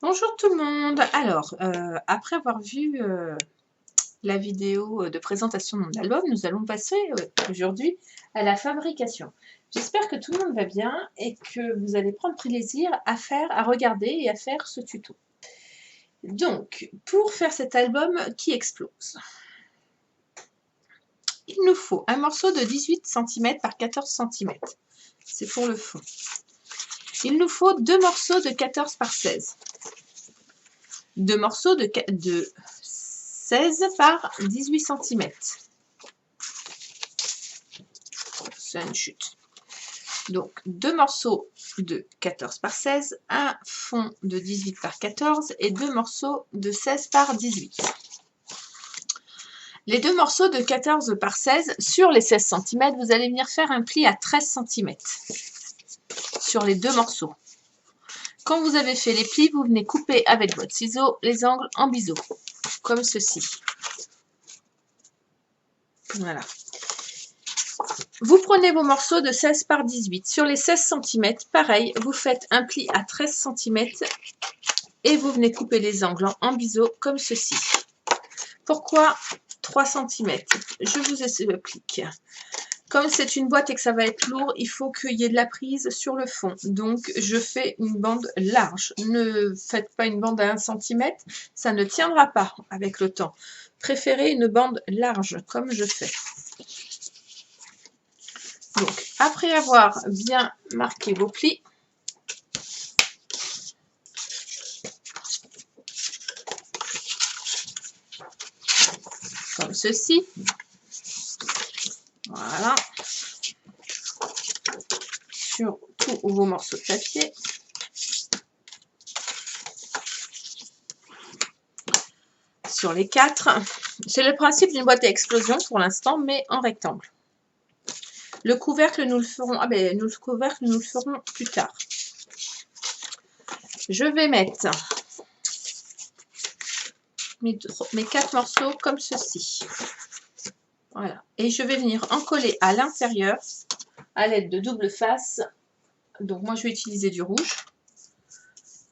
Bonjour tout le monde. Alors, après avoir vu la vidéo de présentation de mon album, nous allons passer aujourd'hui à la fabrication. J'espère que tout le monde va bien et que vous allez prendre plaisir à regarder et à faire ce tuto. Donc, pour faire cet album qui explose, il nous faut un morceau de 18 cm par 14 cm. C'est pour le fond. Il nous faut deux morceaux de 14 par 16. Deux morceaux de 16 par 18 cm. C'est une chute. Donc, deux morceaux de 14 par 16, un fond de 18 par 14 et deux morceaux de 16 par 18. Les deux morceaux de 14 par 16, sur les 16 cm, vous allez venir faire un pli à 13 cm sur les deux morceaux. Quand vous avez fait les plis, vous venez couper avec votre ciseau les angles en biseau, comme ceci. Voilà. Vous prenez vos morceaux de 16 par 18. Sur les 16 cm, pareil, vous faites un pli à 13 cm et vous venez couper les angles en biseau comme ceci. Pourquoi 3 cm? Je vous explique. Comme c'est une boîte et que ça va être lourd, il faut qu'il y ait de la prise sur le fond. Donc, je fais une bande large. Ne faites pas une bande à 1 cm, ça ne tiendra pas avec le temps. Préférez une bande large, comme je fais. Donc, après avoir bien marqué vos plis, comme ceci, voilà, sur tous vos morceaux de papier, sur les 4. C'est le principe d'une boîte à explosion pour l'instant, mais en rectangle. Le couvercle, nous le ferons, nous le ferons plus tard. Je vais mettre mes 4 morceaux comme ceci. Voilà. Et je vais venir en coller à l'intérieur à l'aide de double face. Donc moi je vais utiliser du rouge.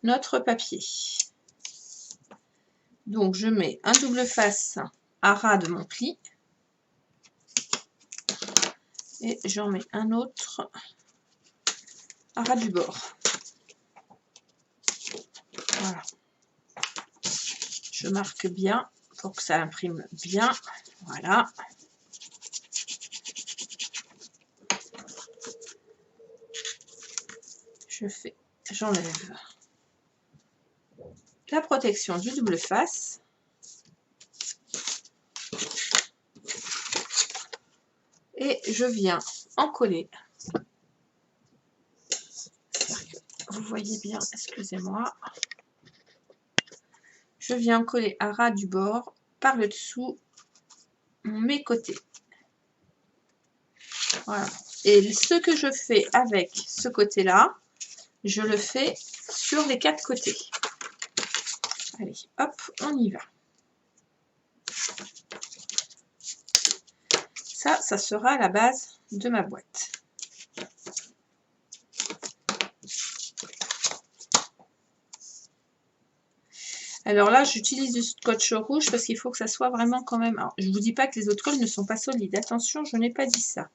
Notre papier. Donc je mets un double face à ras de mon pli. Et j'en mets un autre à ras du bord. Voilà. Je marque bien pour que ça imprime bien. Voilà. J'enlève la protection du double face. Et je viens en coller. Vous voyez bien, excusez-moi. Je viens en coller à ras du bord par le dessous mes côtés. Voilà. Et ce que je fais avec ce côté-là, je le fais sur les 4 côtés. Allez, hop, on y va. Ça sera la base de ma boîte. Alors là, j'utilise du scotch rouge parce qu'il faut que ça soit vraiment quand même... Alors, je ne vous dis pas que les autres colles ne sont pas solides. Attention, je n'ai pas dit ça.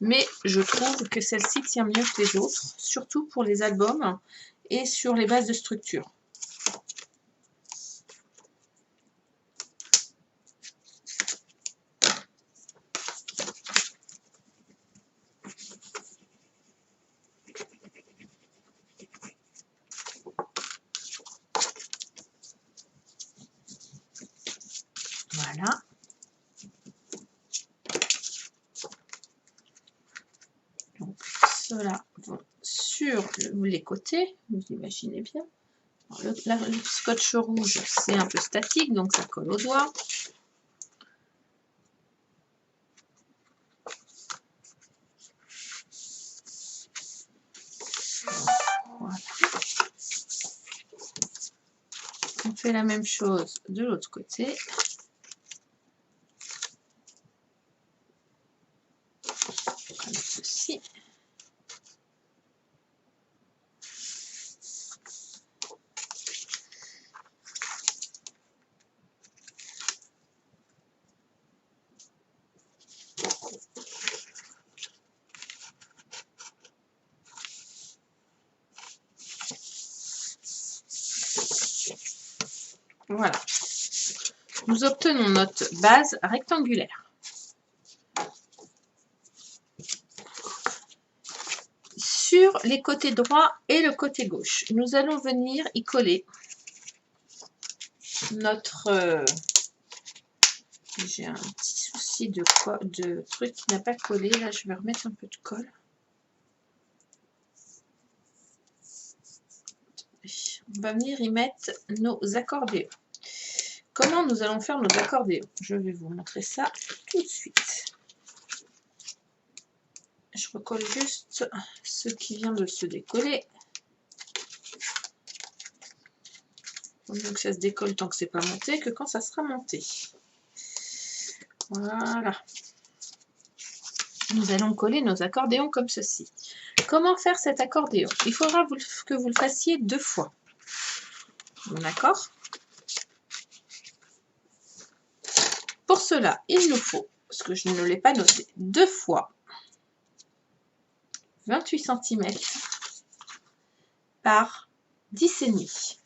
Mais je trouve que celle-ci tient mieux que les autres, surtout pour les albums et sur les bases de structure. Voilà. Donc, ceux-là vont sur les côtés, vous imaginez bien. Le scotch rouge, c'est un peu statique, donc ça colle au doigt. Voilà. On fait la même chose de l'autre côté. Comme ceci. Voilà. Nous obtenons notre base rectangulaire. Sur les côtés droit et le côté gauche, nous allons venir y coller notre... J'ai un petit souci de truc qui n'a pas collé. Là, je vais remettre un peu de colle. On va venir y mettre nos accordéons. Comment nous allons faire nos accordéons? Je vais vous montrer ça tout de suite. Je recolle juste ce qui vient de se décoller. Donc ça se décolle tant que c'est pas monté, que quand ça sera monté. Voilà. Nous allons coller nos accordéons comme ceci. Comment faire cet accordéon? Il faudra que vous le fassiez 2 fois. D'accord? Pour cela, il nous faut, parce que je ne l'ai pas noté, 2 fois 28 cm par 10,5.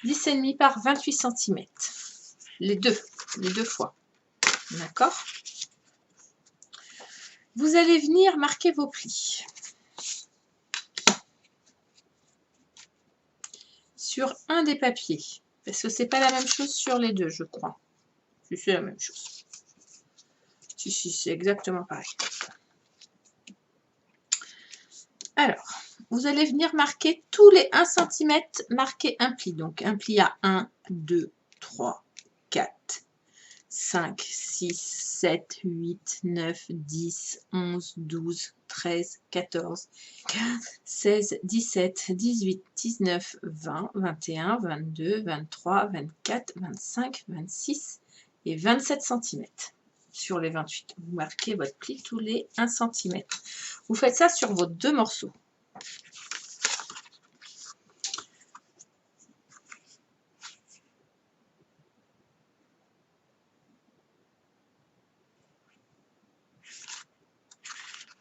10,5 par 28 cm. Les deux fois. D'accord? Vous allez venir marquer vos plis sur un des papiers. Parce que c'est pas la même chose sur les deux, je crois. Si, c'est la même chose. Si, c'est exactement pareil. Alors, vous allez venir marquer tous les 1 cm, marquer un pli. Donc, un pli à 1, 2, 3, 4, 5, 6, 7, 8, 9, 10, 11, 12, 13, 14, 15, 16, 17, 18, 19, 20, 21, 22, 23, 24, 25, 26 et 27 cm. Sur les 28, vous marquez votre pli tous les 1 cm. Vous faites ça sur vos 2 morceaux.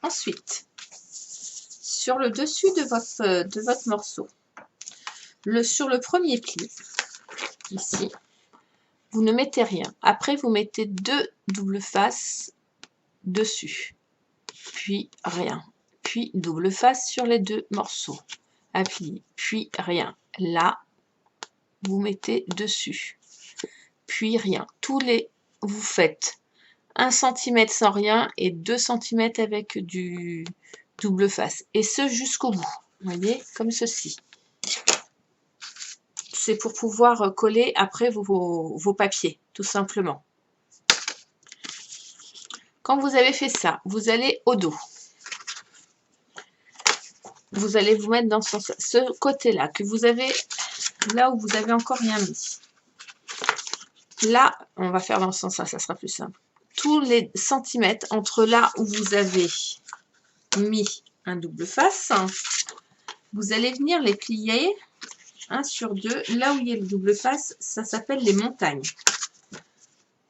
Ensuite, sur le dessus de votre morceau, sur le premier pli, ici, vous ne mettez rien. Après, vous mettez 2 doubles faces dessus, puis rien, puis double face sur les 2 morceaux à plier, puis rien. Là, vous mettez dessus, puis rien. Vous faites 1 cm sans rien et 2 cm avec du double face. Et ce jusqu'au bout. Vous voyez, comme ceci. C'est pour pouvoir coller après vos papiers, tout simplement. Quand vous avez fait ça, vous allez au dos. Vous allez vous mettre dans ce côté-là, que vous avez, là où vous avez encore rien mis. Là, on va faire dans ce sens-là, ça sera plus simple. Tous les centimètres entre là où vous avez mis un double face, vous allez venir les plier 1 sur 2. Là où il y a le double face, ça s'appelle les montagnes.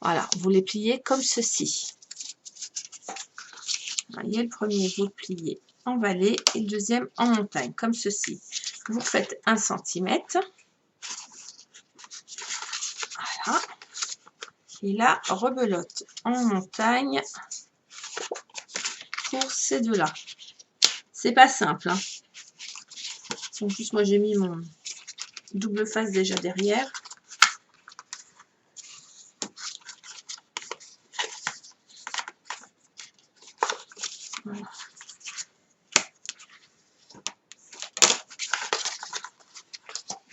Voilà, vous les pliez comme ceci. Vous voyez, le premier, vous le pliez en vallée et le deuxième en montagne, comme ceci. Vous faites 1 cm. Voilà. Et là, rebelote en montagne pour ces deux-là. C'est pas simple. Hein. En plus, moi, j'ai mis mon double face déjà derrière. Voilà.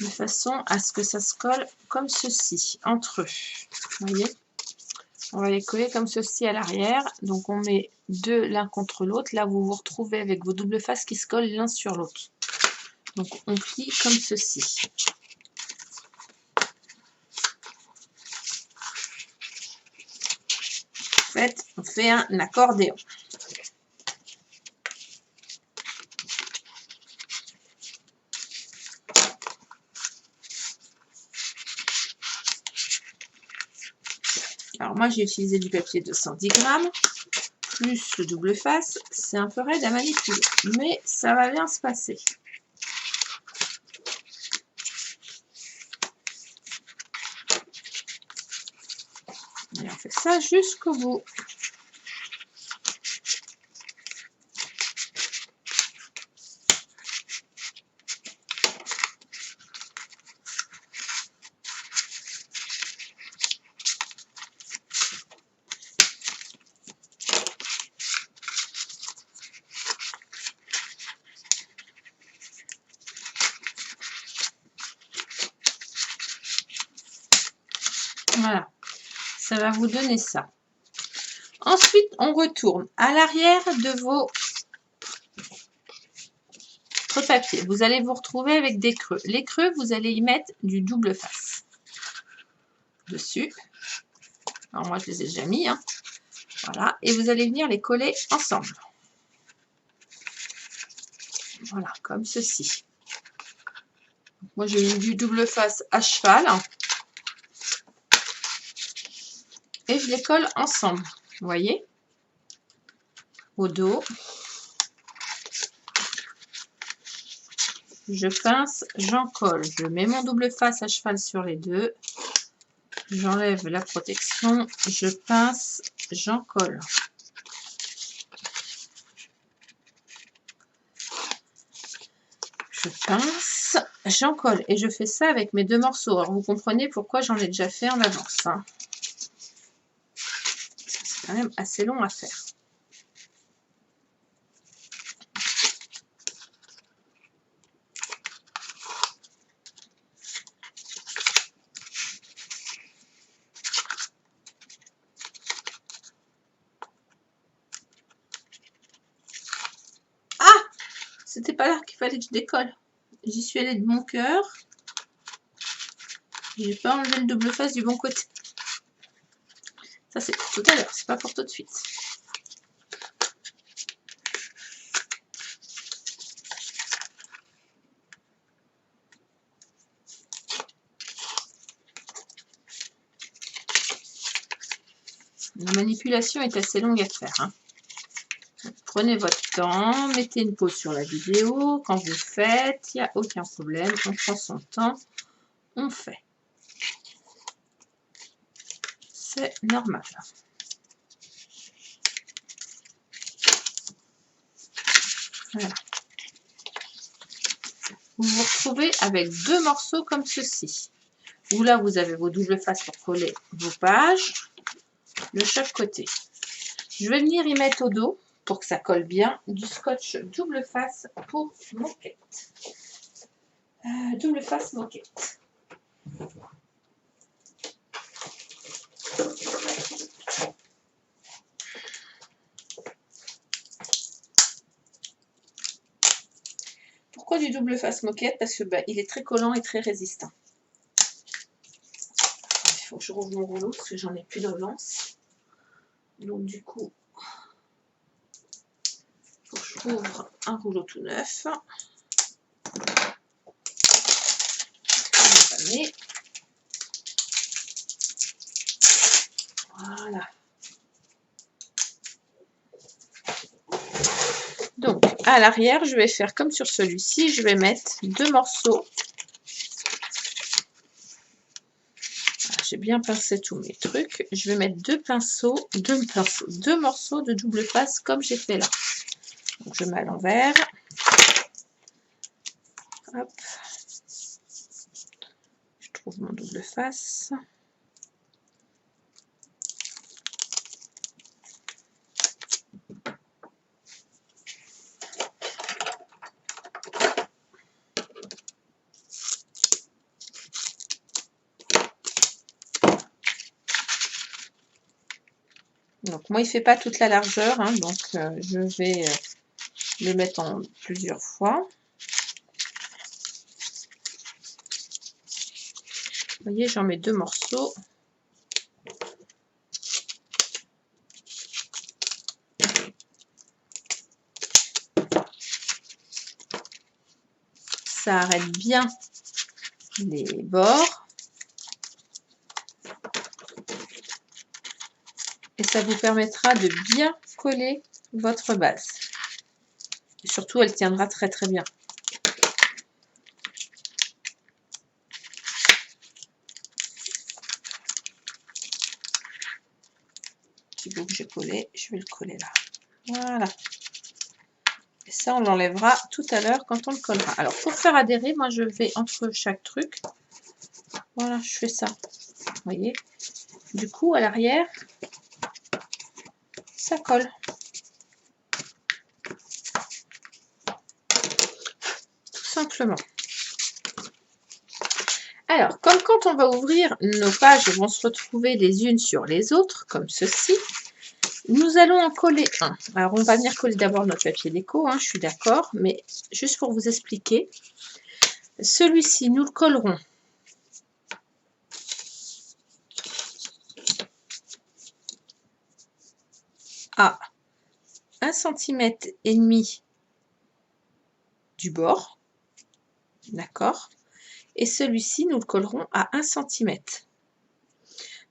De façon à ce que ça se colle comme ceci, entre eux. Vous voyez? On va les coller comme ceci à l'arrière. Donc, on met 2 l'un contre l'autre. Là, vous vous retrouvez avec vos doubles faces qui se collent l'un sur l'autre. Donc, on plie comme ceci. En fait, on fait un accordéon. Alors, moi, j'ai utilisé du papier de 110 grammes, plus le double face. C'est un peu raide à manipuler, mais ça va bien se passer. ça jusqu'au bout. Voilà, ça va vous donner ça. Ensuite, on retourne à l'arrière de votre papier. Vous allez vous retrouver avec des creux. Les creux, vous allez y mettre du double face dessus. Alors moi, je les ai déjà mis. Hein. Voilà, et vous allez venir les coller ensemble. Voilà, comme ceci. Moi, j'ai mis du double face à cheval. Et je les colle ensemble. Vous voyez? Au dos. Je pince, j'en colle. Je mets mon double face à cheval sur les deux. J'enlève la protection. Je pince, j'en colle. Je pince, j'en colle. Et je fais ça avec mes deux morceaux. Alors, vous comprenez pourquoi j'en ai déjà fait en avance. Hein. C'est quand même assez long à faire. Ah! C'était pas là qu'il fallait que je décolle. J'y suis allée de mon cœur. J'ai pas enlevé le double face du bon côté. Ça, c'est pour tout à l'heure, c'est pas pour tout de suite. La manipulation est assez longue à faire. Hein. Prenez votre temps, mettez une pause sur la vidéo. Quand vous faites, il n'y a aucun problème. On prend son temps, on fait. C'est normal. Voilà. Vous vous retrouvez avec deux morceaux comme ceci. Où là, vous avez vos doubles faces pour coller vos pages de chaque côté. Je vais venir y mettre au dos, pour que ça colle bien, du scotch double face pour moquette. Double face moquette. Pourquoi du double face moquette? Parce que il est très collant et très résistant. Il faut que je rouvre mon rouleau parce que j'en ai plus d'avance. Donc du coup, il faut que je rouvre un rouleau tout neuf. Voilà. Donc, à l'arrière, je vais faire comme sur celui-ci. Je vais mettre deux morceaux. J'ai bien pincé tous mes trucs. Je vais mettre deux morceaux de double face comme j'ai fait là. Donc, je mets à l'envers. Hop. Je trouve mon double face. Donc moi, il ne fait pas toute la largeur, hein, donc je vais le mettre en plusieurs fois. Vous voyez, j'en mets deux morceaux. Ça arrête bien les bords. Et ça vous permettra de bien coller votre base. Et surtout, elle tiendra très très bien. coller. Je vais le coller là. Voilà. Et ça, on l'enlèvera tout à l'heure quand on le collera. Alors, pour faire adhérer, moi, je vais entre chaque truc. Voilà, je fais ça. Vous voyez? Du coup, à l'arrière, ça colle. Tout simplement. Alors, comme quand on va ouvrir, nos pages vont se retrouver les unes sur les autres, comme ceci. Nous allons en coller un. Alors, on va venir coller d'abord notre papier déco, hein, je suis d'accord, mais juste pour vous expliquer, celui-ci, nous le collerons à 1,5 cm du bord, d'accord, et celui-ci, nous le collerons à 1 cm.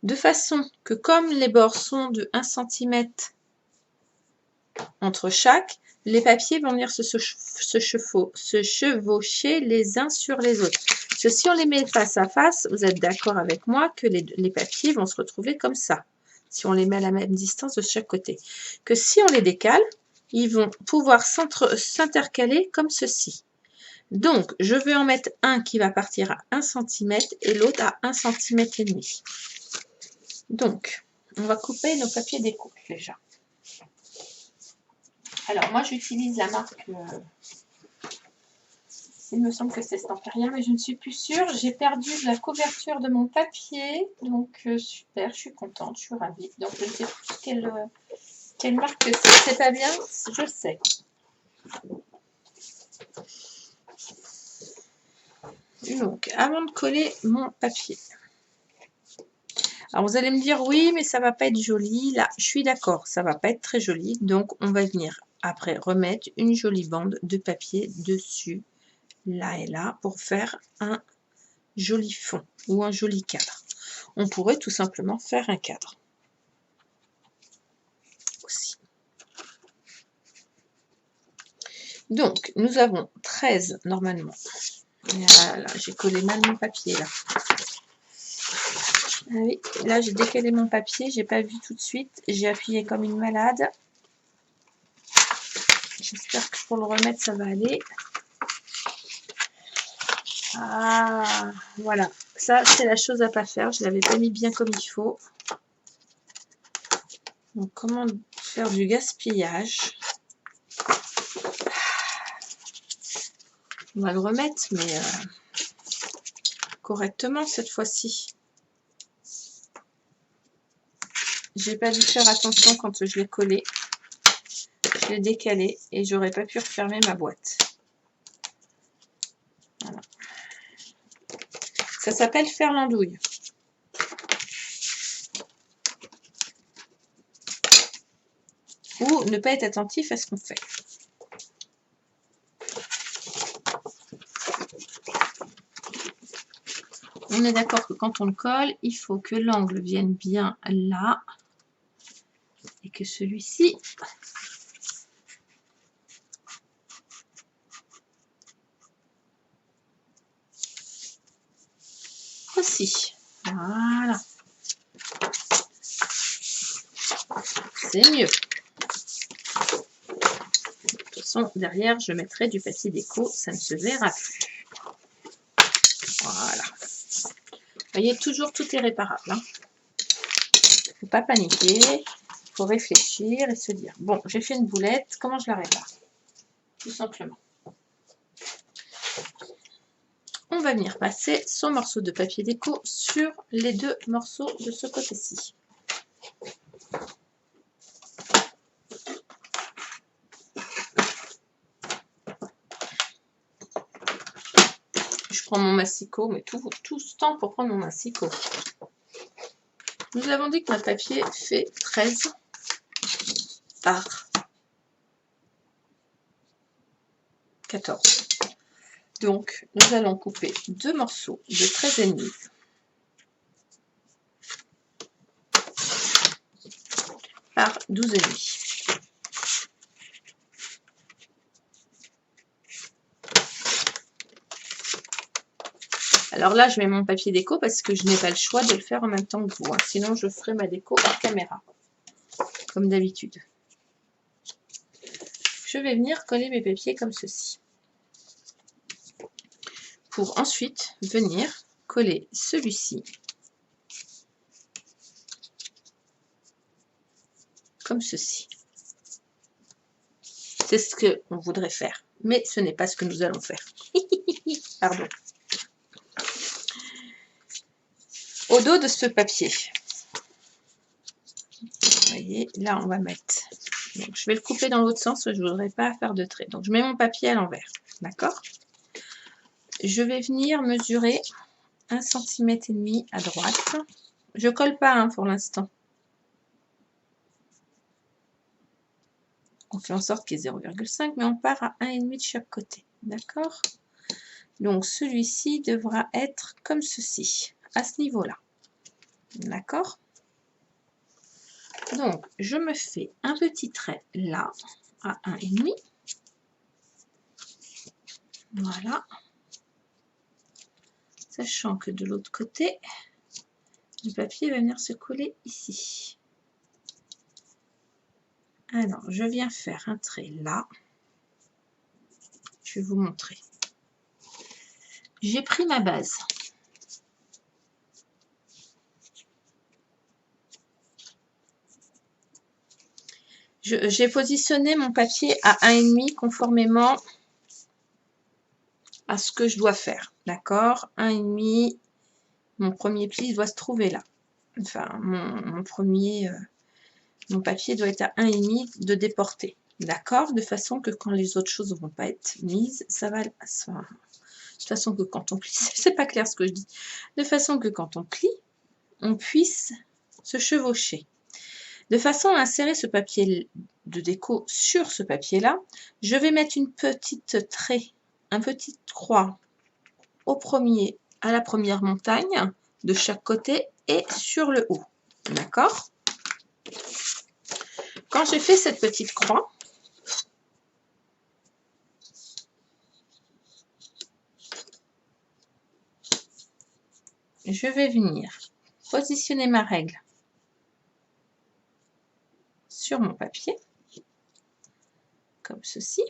De façon que comme les bords sont de 1 cm entre chaque, les papiers vont venir se chevaucher les uns sur les autres. Parce que si on les met face à face, vous êtes d'accord avec moi que les papiers vont se retrouver comme ça, si on les met à la même distance de chaque côté. Que si on les décale, ils vont pouvoir s'intercaler comme ceci. Donc, je vais en mettre un qui va partir à 1 cm et l'autre à 1,5 cm. Donc, on va couper nos papiers déco déjà. Alors, moi, j'utilise la marque, il me semble que c'est Stampéria, mais je ne suis plus sûre. J'ai perdu la couverture de mon papier, donc super, je suis contente, je suis ravie. Donc, je ne sais plus quelle marque c'est. C'est pas bien, je sais. Donc, avant de coller mon papier. Alors, vous allez me dire, oui, mais ça va pas être joli. Là, je suis d'accord, ça va pas être très joli. Donc, on va venir après remettre une jolie bande de papier dessus, là et là, pour faire un joli fond ou un joli cadre. On pourrait tout simplement faire un cadre aussi. Donc, nous avons 13 normalement. Voilà, j'ai collé mal mon papier là. Ah oui, là j'ai décalé mon papier, j'ai pas vu tout de suite, j'ai appuyé comme une malade. J'espère que pour le remettre ça va aller. Ah, voilà, ça c'est la chose à pas faire, je l'avais pas mis bien comme il faut. Donc comment faire du gaspillage? On va le remettre, mais correctement cette fois-ci. J'ai pas dû faire attention quand je l'ai collé. Je l'ai décalé et j'aurais pas pu refermer ma boîte. Voilà. Ça s'appelle faire l'andouille. Ou ne pas être attentif à ce qu'on fait. On est d'accord que quand on le colle, il faut que l'angle vienne bien là. Et que celui-ci aussi. Voilà. C'est mieux. De toute façon, derrière, je mettrai du papier déco, ça ne se verra plus. Voilà. Vous voyez, toujours tout est réparable. Il ne faut pas paniquer, il faut réfléchir et se dire, bon, j'ai fait une boulette, comment je la répare? Tout simplement. On va venir passer son morceau de papier déco sur les deux morceaux de ce côté-ci. Je prends mon massicot, mais tout ce temps pour prendre mon massicot. Nous avons dit que notre papier fait 13 par 14. Donc, nous allons couper deux morceaux de 13,5 par 12,5. Alors là, je mets mon papier déco parce que je n'ai pas le choix de le faire en même temps que vous. Hein. Sinon, je ferai ma déco en caméra. comme d'habitude. Je vais venir coller mes papiers comme ceci. Pour ensuite venir coller celui-ci comme ceci. C'est ce qu'on voudrait faire, mais ce n'est pas ce que nous allons faire. Pardon. Au dos de ce papier, vous voyez, là on va mettre, donc je vais le couper dans l'autre sens, je ne voudrais pas faire de trait. Donc je mets mon papier à l'envers, d'accord? Je vais venir mesurer 1,5 cm à droite. Je colle pas hein, pour l'instant. On fait en sorte qu'il y ait 0,5, mais on part à 1,5 de chaque côté, d'accord? Donc celui-ci devra être comme ceci, à ce niveau-là, d'accord? Donc je me fais un petit trait là, à 1,5. Voilà. Sachant que de l'autre côté, le papier va venir se coller ici. Alors, je viens faire un trait là. Je vais vous montrer. J'ai pris ma base. J'ai positionné mon papier à 1,5 conformément à ce que je dois faire. D'accord? 1,5. Mon premier pli doit se trouver là. Enfin, mon papier doit être à 1,5 de déporté. D'accord? De façon que quand les autres choses ne vont pas être mises, ça va... De façon que quand on plie... C'est pas clair ce que je dis. De façon que quand on plie, on puisse se chevaucher. De façon à insérer ce papier de déco sur ce papier-là, je vais mettre une petite trait, un petit croix à la première montagne de chaque côté et sur le haut. D'accord? Quand j'ai fait cette petite croix, je vais venir positionner ma règle sur mon papier, comme ceci.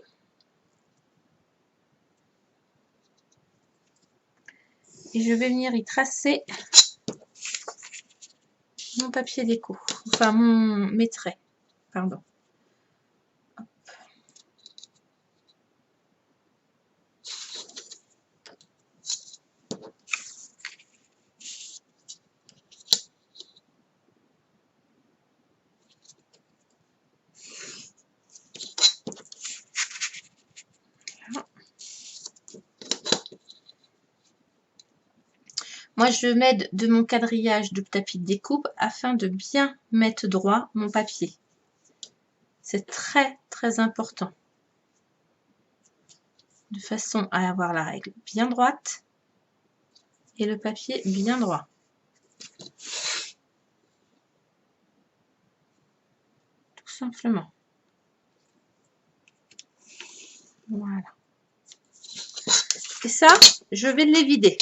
Et je vais venir y tracer mon papier déco, enfin mes traits, pardon. Hop. Voilà. Moi, je m'aide de mon quadrillage de tapis de découpe afin de bien mettre droit mon papier. C'est très, très important. De façon à avoir la règle bien droite et le papier bien droit. Tout simplement. Voilà. Et ça, je vais les vider.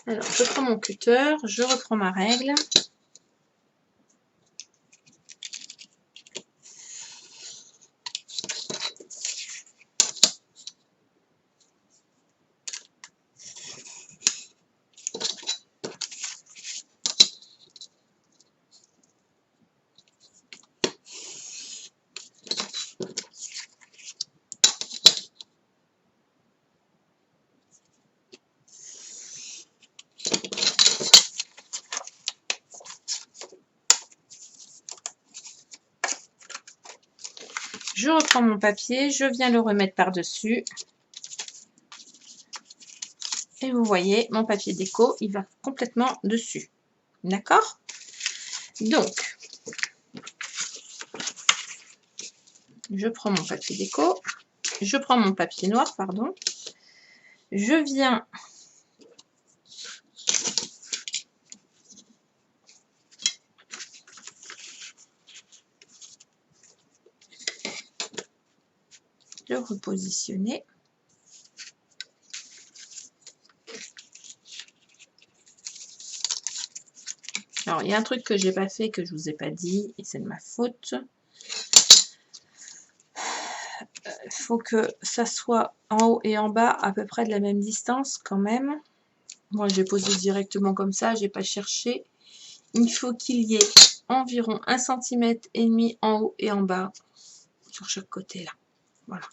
Alors, je prends mon cutter, je reprends ma règle. Je reprends mon papier, je viens le remettre par-dessus. Et vous voyez, mon papier déco, il va complètement dessus. D'accord? Donc, je prends mon papier déco, je prends mon papier noir, pardon. Je viens le repositionner. Alors, il y a un truc que j'ai pas fait, que je vous ai pas dit, et c'est de ma faute. Il faut que ça soit en haut et en bas à peu près de la même distance quand même. Moi, j'ai posé directement comme ça, j'ai pas cherché. Il faut qu'il y ait environ 1,5 cm en haut et en bas sur chaque côté là. Voilà.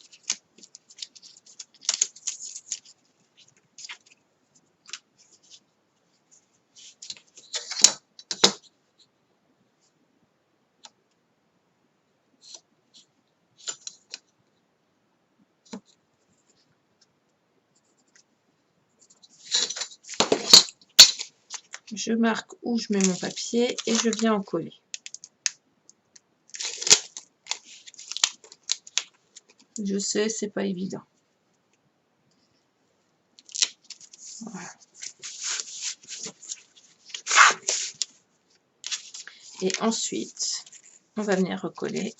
Je marque où je mets mon papier et je viens en coller. Je sais, c'est pas évident. Voilà. Et ensuite, on va venir recoller.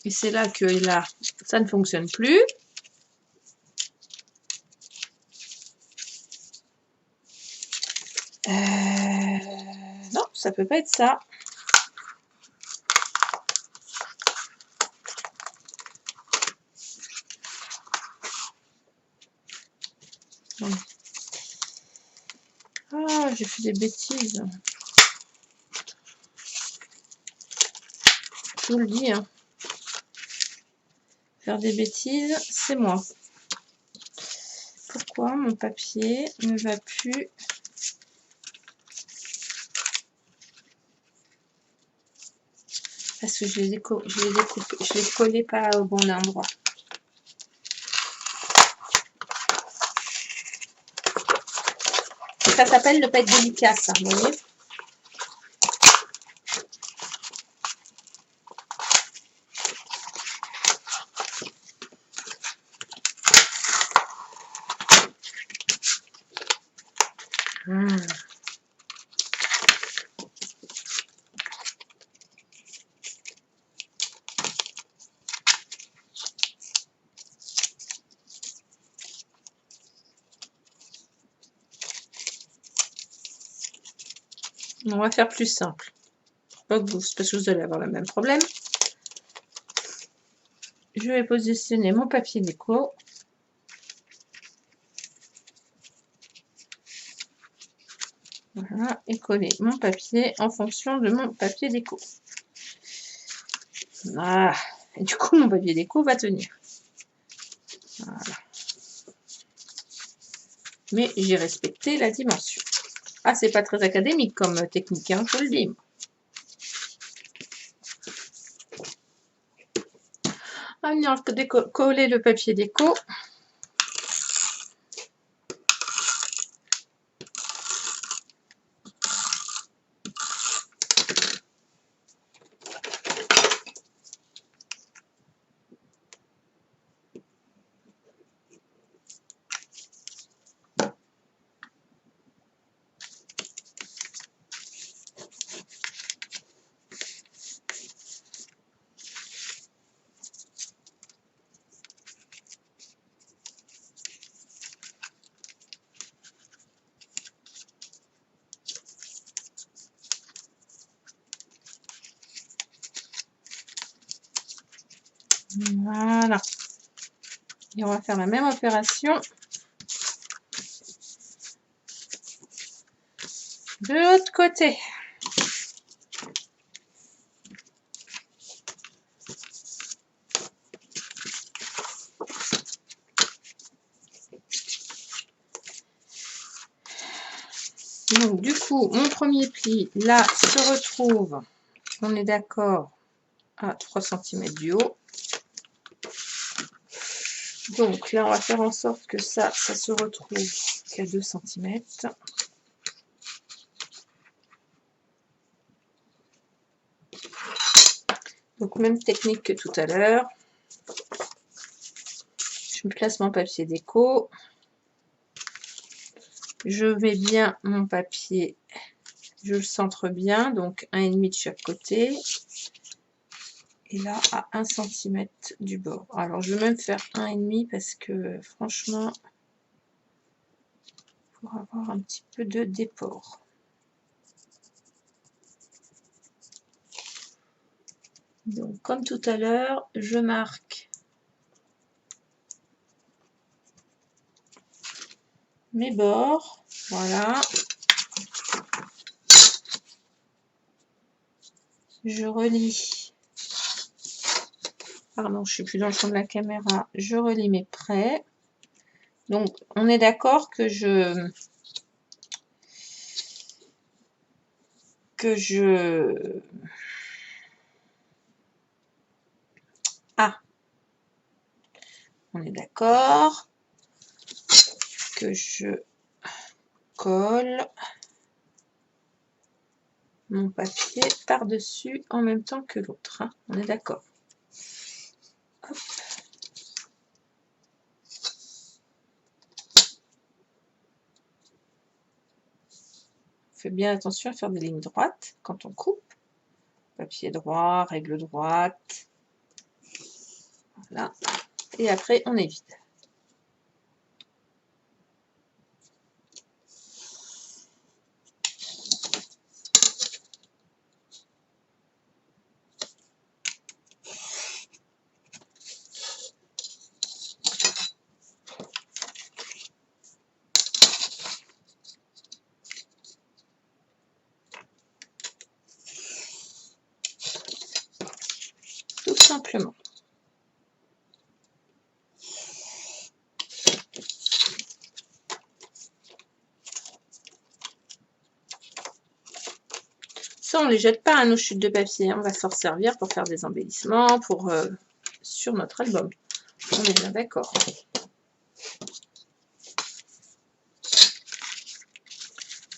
Et c'est là que là, ça ne fonctionne plus. Non, ça peut pas être ça. Ah, j'ai fait des bêtises. Je vous le dis, hein. Faire des bêtises, c'est moi. Pourquoi mon papier ne va plus? Parce que je l'ai collé pas au bon endroit. Ça s'appelle ne pas être délicat, ça, vous voyez? On va faire plus simple. Pas que vous, parce que vous allez avoir le même problème. Je vais positionner mon papier déco. Voilà, et coller mon papier en fonction de mon papier déco. Voilà. Et du coup, mon papier déco va tenir. Voilà. Mais j'ai respecté la dimension. Ah, c'est pas très académique comme technique, hein, je vous le dis. On va venir coller le papier déco. Voilà. Et on va faire la même opération de l'autre côté. Donc du coup, mon premier pli, là, se retrouve, on est d'accord, à 3 cm du haut. Donc là, on va faire en sorte que ça se retrouve qu'à 2 cm. Donc même technique que tout à l'heure. Je place mon papier déco. Je mets bien mon papier, je le centre bien, donc 1,5 de chaque côté. Et là, à 1 cm du bord. Alors, je vais même faire 1,5 parce que franchement, pour avoir un petit peu de déport. Donc, comme tout à l'heure, je marque mes bords. Voilà. Je relie. Pardon, je suis plus dans le champ de la caméra. Je relie mes traits. Donc, on est d'accord que je Ah, on est d'accord que je colle mon papier par-dessus en même temps que l'autre. Hein. On est d'accord. Fais bien attention à faire des lignes droites quand on coupe. Papier droit, règle droite. Voilà. Et après, on évite. Tout simplement. Ça, on ne les jette pas à nos chutes de papier. On va s'en servir pour faire des embellissements, pour sur notre album. On est bien d'accord.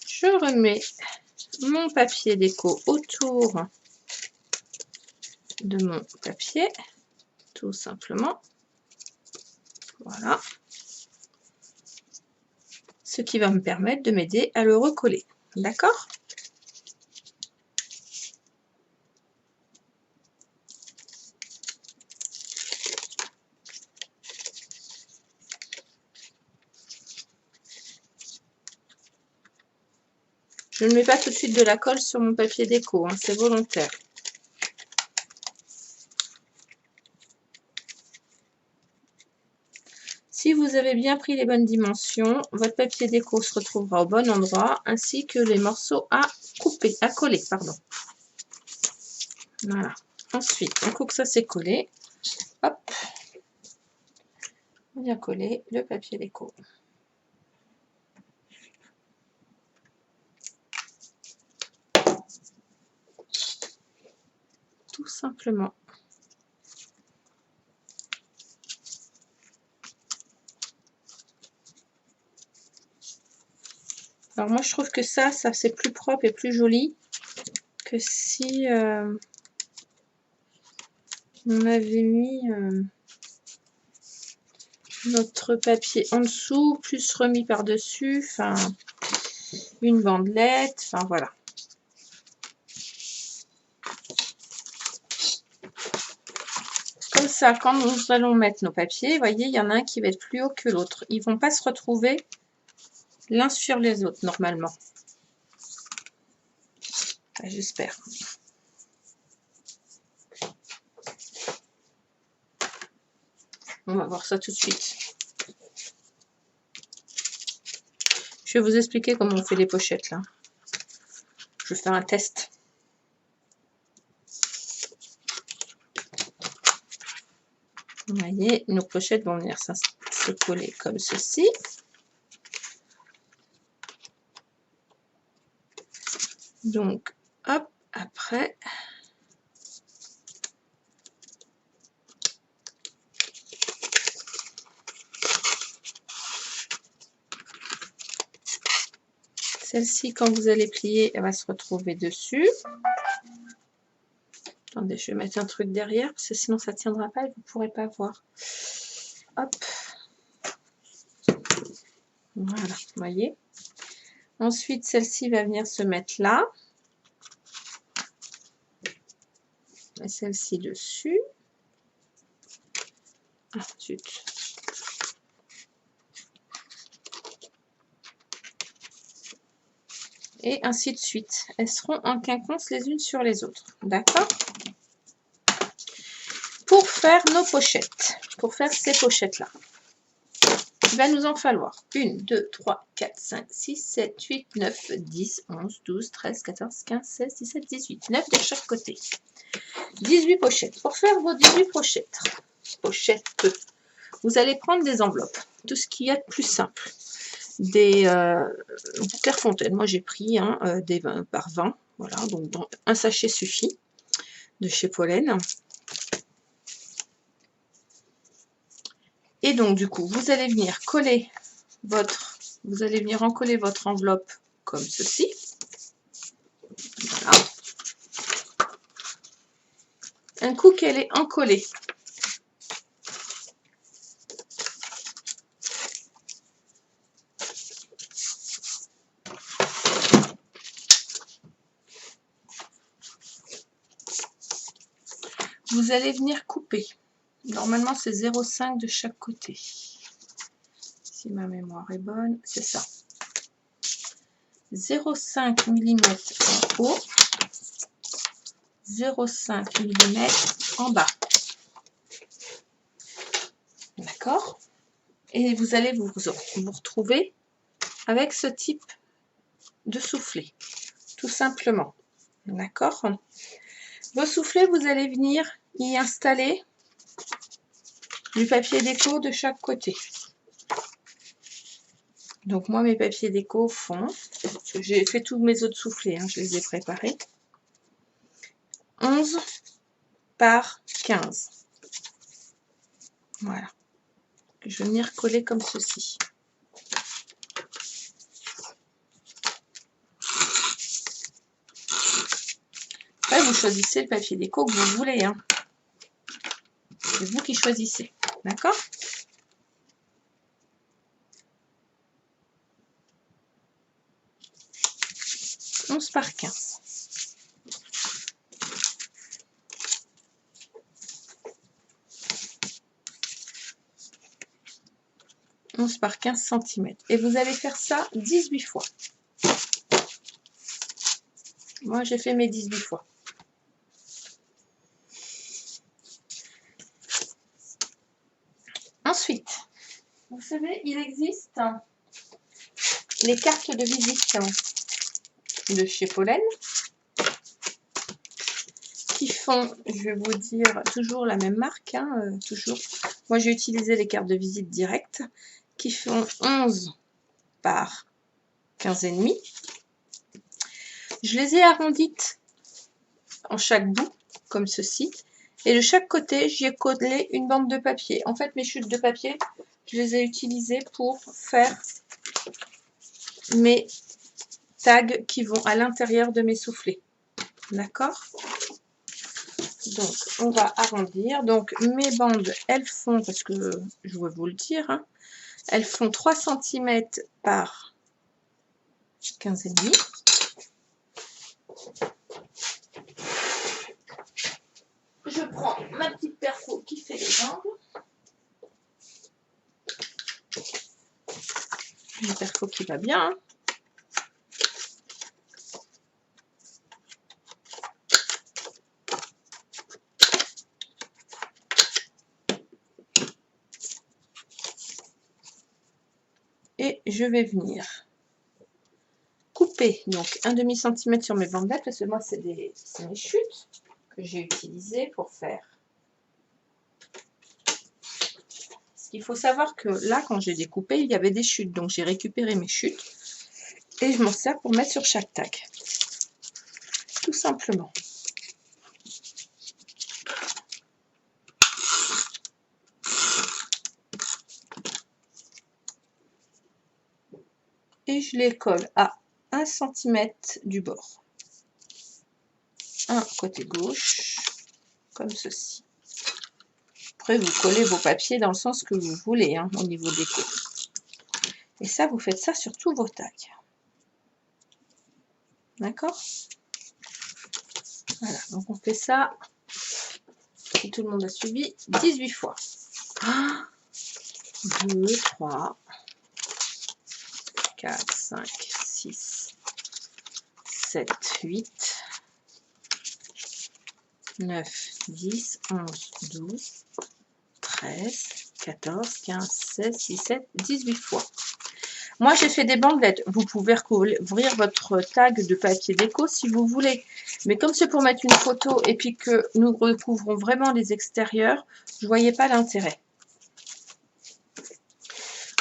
Je remets mon papier déco autour de mon papier, tout simplement. Voilà. Ce qui va me permettre de m'aider à le recoller. D'accord ? Je ne mets pas tout de suite de la colle sur mon papier déco, hein, c'est volontaire. Si vous avez bien pris les bonnes dimensions, votre papier déco se retrouvera au bon endroit, ainsi que les morceaux à couper, à coller, pardon. Voilà. Ensuite, un coup que ça s'est collé, hop, on vient coller le papier déco. Tout simplement. Alors moi, je trouve que ça c'est plus propre et plus joli que si on avait mis notre papier en dessous, plus remis par-dessus, enfin, une bandelette, enfin voilà. Comme ça, quand nous allons mettre nos papiers, vous voyez, il y en a un qui va être plus haut que l'autre. Ils ne vont pas se retrouver l'un sur les autres, normalement. Enfin, j'espère. On va voir ça tout de suite. Je vais vous expliquer comment on fait les pochettes, là. Je vais faire un test. Vous voyez, nos pochettes vont venir se coller comme ceci. Donc, hop, après, celle-ci, quand vous allez plier, elle va se retrouver dessus. Attendez, je vais mettre un truc derrière, parce que sinon ça ne tiendra pas et vous ne pourrez pas voir. Hop. Voilà, vous voyez. Ensuite, celle-ci va venir se mettre là. Et celle-ci dessus. Ah, zut. et ainsi de suite. Elles seront en quinconce les unes sur les autres. D'accord? Pour faire nos pochettes, pour faire ces pochettes-là, il va nous en falloir 1, 2, 3, 4, 5, 6, 7, 8, 9, 10, 11, 12, 13, 14, 15, 16, 17, 18. 9 de chaque côté. 18 pochettes. Pour faire vos 18 pochettes, vous allez prendre des enveloppes. Tout ce qu'il y a de plus simple. Des Clairefontaine. Moi, j'ai pris des 20 par 20. Voilà, donc un sachet suffit. De chez Pollen. Et donc, du coup, vous allez venir coller vous allez venir encoller votre enveloppe comme ceci. Voilà. Un coup qu'elle est encollée, vous allez venir couper. Normalement, c'est 0,5 de chaque côté. Si ma mémoire est bonne, c'est ça. 0,5 mm en haut, 0,5 mm en bas. D'accord? Et vous allez vous retrouver avec ce type de soufflet, tout simplement. D'accord? Vos soufflets, vous allez venir y installer du papier déco de chaque côté. Donc moi, mes papiers déco font, j'ai fait tous mes autres soufflets, je les ai préparés, 11 par 15. Voilà. Je vais venir coller comme ceci. Après, vous choisissez le papier déco que vous voulez. C'est vous qui choisissez. D'accord? « 11 par 15. « 11 par 15 cm. Et vous allez faire ça 18 fois. Moi, j'ai fait mes 18 fois. Ensuite, vous savez, il existe les cartes de visite de chez Pollen qui font, je vais vous dire, toujours la même marque, toujours. Moi, j'ai utilisé les cartes de visite directes qui font 11 par 15,5. Je les ai arrondites en chaque bout, comme ceci. Et de chaque côté, j'y ai collé une bande de papier. En fait, mes chutes de papier, je les ai utilisées pour faire mes tags qui vont à l'intérieur de mes soufflets. D'accord? Donc, on va arrondir. Donc, mes bandes, elles font, parce que je vais vous le dire, elles font 3 cm par 15,5. Je prends ma petite perfo qui fait les angles. Une perfo qui va bien. Et je vais venir couper donc 1/2 cm sur mes bandelettes, parce que moi c'est mes chutes que j'ai utilisées pour faire. Ce qu'il faut savoir que là, quand j'ai découpé, il y avait des chutes, donc j'ai récupéré mes chutes et je m'en sers pour mettre sur chaque tag, tout simplement. Et je les colle à 1 cm du bord. Un côté gauche, comme ceci. Après, vous collez vos papiers dans le sens que vous voulez, au niveau déco. Et ça, vous faites ça sur tous vos tags. D'accord? Voilà, donc on fait ça, si tout le monde a suivi, 18 fois. 1, 2, 3, 4, 5, 6, 7, 8, 9, 10, 11, 12, 13, 14, 15, 16, 17, 18 fois. Moi, j'ai fait des bandelettes. Vous pouvez recouvrir votre tag de papier déco si vous voulez. Mais comme c'est pour mettre une photo et puis que nous recouvrons vraiment les extérieurs, je ne voyais pas l'intérêt.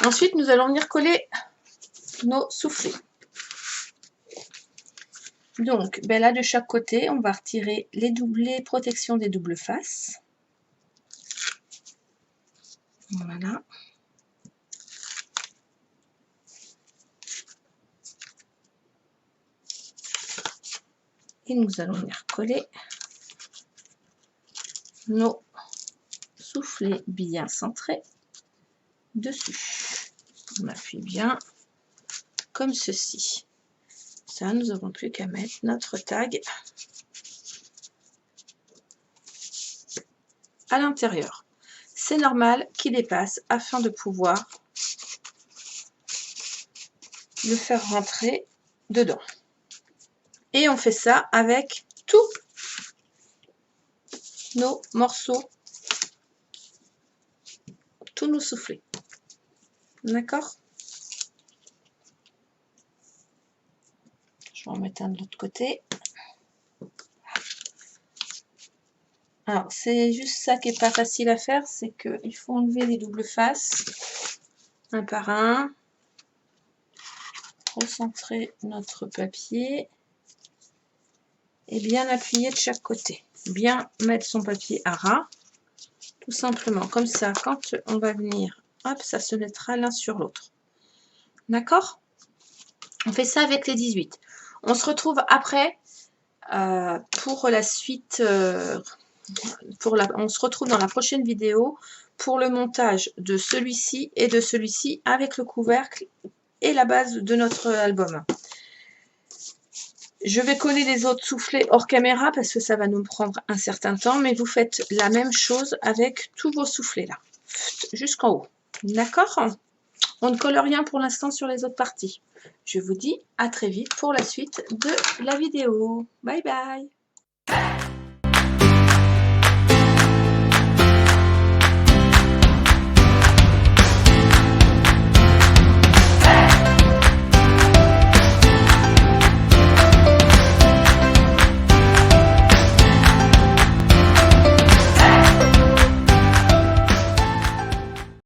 Ensuite, nous allons venir coller nos soufflets. Donc, ben là, de chaque côté, on va retirer les protections des doubles faces. Voilà. Et nous allons venir coller nos soufflets bien centrés dessus. On appuie bien comme ceci. Ça, nous n'avons plus qu'à mettre notre tag à l'intérieur. C'est normal qu'il dépasse afin de pouvoir le faire rentrer dedans. Et on fait ça avec tous nos morceaux, tous nos soufflets. D'accord? Je vais en mettre un de l'autre côté. Alors, c'est juste ça qui n'est pas facile à faire, c'est qu'il faut enlever les doubles faces, un par un, recentrer notre papier et bien appuyer de chaque côté. Bien mettre son papier à ras, tout simplement, comme ça, quand on va venir, hop, ça se mettra l'un sur l'autre. D'accord? On fait ça avec les 18. On se retrouve après pour la suite, on se retrouve dans la prochaine vidéo pour le montage de celui-ci et de celui-ci avec le couvercle et la base de notre album. Je vais coller les autres soufflets hors caméra parce que ça va nous prendre un certain temps, mais vous faites la même chose avec tous vos soufflets là, jusqu'en haut. D'accord? On ne colle rien pour l'instant sur les autres parties. Je vous dis à très vite pour la suite de la vidéo. Bye bye!